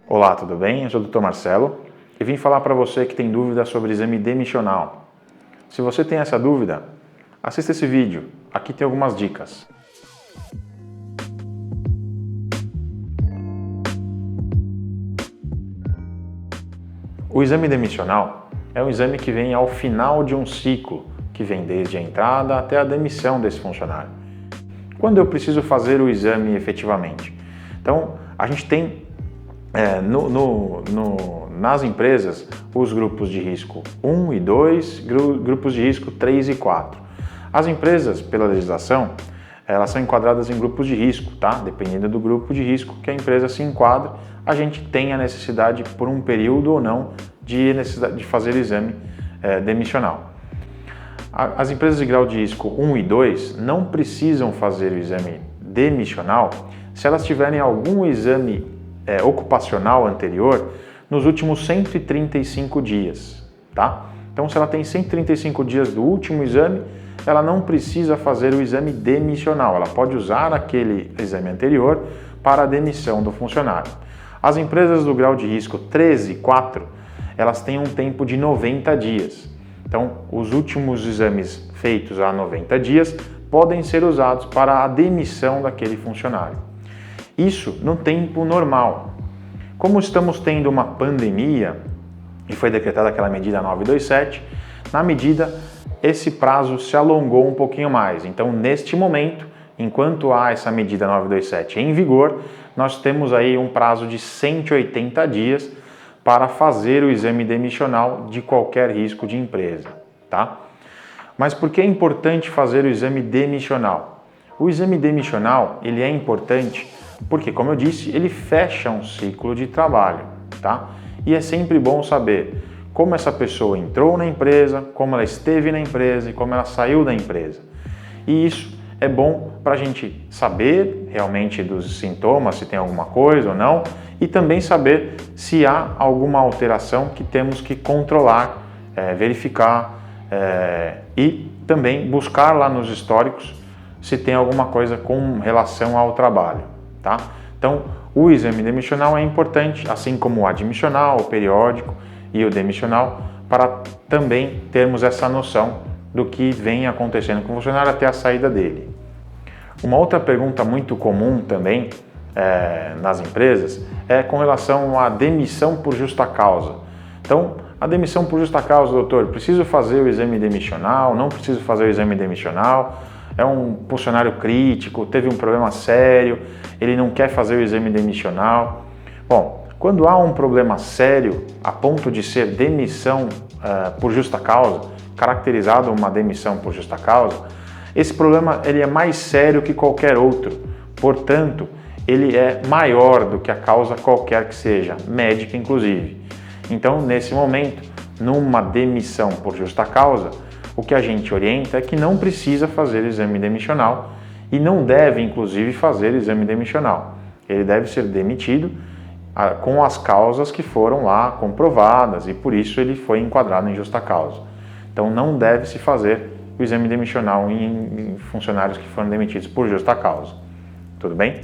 Olá, tudo bem? Eu sou o Dr. Marcelo e vim falar para você que tem dúvida sobre exame demissional. Se você tem essa dúvida, assista esse vídeo. Aqui tem algumas dicas. O exame demissional é um exame que vem ao final de um ciclo, que vem desde a entrada até a demissão desse funcionário. Quando eu preciso fazer o exame efetivamente? Então, a gente tem nas empresas os grupos de risco 1 e 2, grupos de risco 3 e 4. As empresas, pela legislação, elas são enquadradas em grupos de risco, tá? Dependendo do grupo de risco que a empresa se enquadra, a gente tem a necessidade, por um período ou não, de fazer exame demissional. As empresas de grau de risco 1 e 2 não precisam fazer o exame demissional se elas tiverem algum exame ocupacional anterior nos últimos 135 dias, tá? Então, se ela tem 135 dias do último exame, ela não precisa fazer o exame demissional, ela pode usar aquele exame anterior para a demissão do funcionário. As empresas do grau de risco 13 e 4, elas têm um tempo de 90 dias. Então, os últimos exames feitos há 90 dias podem ser usados para a demissão daquele funcionário. Isso no tempo normal. Como estamos tendo uma pandemia e foi decretada aquela medida 927, na medida esse prazo se alongou um pouquinho mais. Então, neste momento, enquanto há essa medida 927 em vigor, nós temos aí um prazo de 180 dias para fazer o exame demissional de qualquer risco de empresa, tá? Mas por que é importante fazer o exame demissional? O exame demissional, ele é importante porque, como eu disse, ele fecha um ciclo de trabalho, tá? E é sempre bom saber como essa pessoa entrou na empresa, como ela esteve na empresa e como ela saiu da empresa. E isso é bom para a gente saber realmente dos sintomas, se tem alguma coisa ou não, e também saber se há alguma alteração que temos que controlar, verificar e também buscar lá nos históricos se tem alguma coisa com relação ao trabalho. Tá? Então, o exame demissional é importante, assim como o admissional, o periódico e o demissional, para também termos essa noção do que vem acontecendo com o funcionário até a saída dele. Uma outra pergunta muito comum também nas empresas é com relação à demissão por justa causa. Então, a demissão por justa causa, doutor, preciso fazer o exame demissional, não preciso fazer o exame demissional? É um funcionário crítico, teve um problema sério, ele não quer fazer o exame demissional. Bom, quando há um problema sério a ponto de ser demissão por justa causa, caracterizado uma demissão por justa causa, esse problema ele é mais sério que qualquer outro. Portanto, ele é maior do que a causa qualquer que seja, médica inclusive. Então, nesse momento, numa demissão por justa causa, o que a gente orienta é que não precisa fazer exame demissional e não deve, inclusive, fazer exame demissional. Ele deve ser demitido com as causas que foram lá comprovadas e por isso ele foi enquadrado em justa causa. Então não deve se fazer o exame demissional em funcionários que foram demitidos por justa causa. Tudo bem?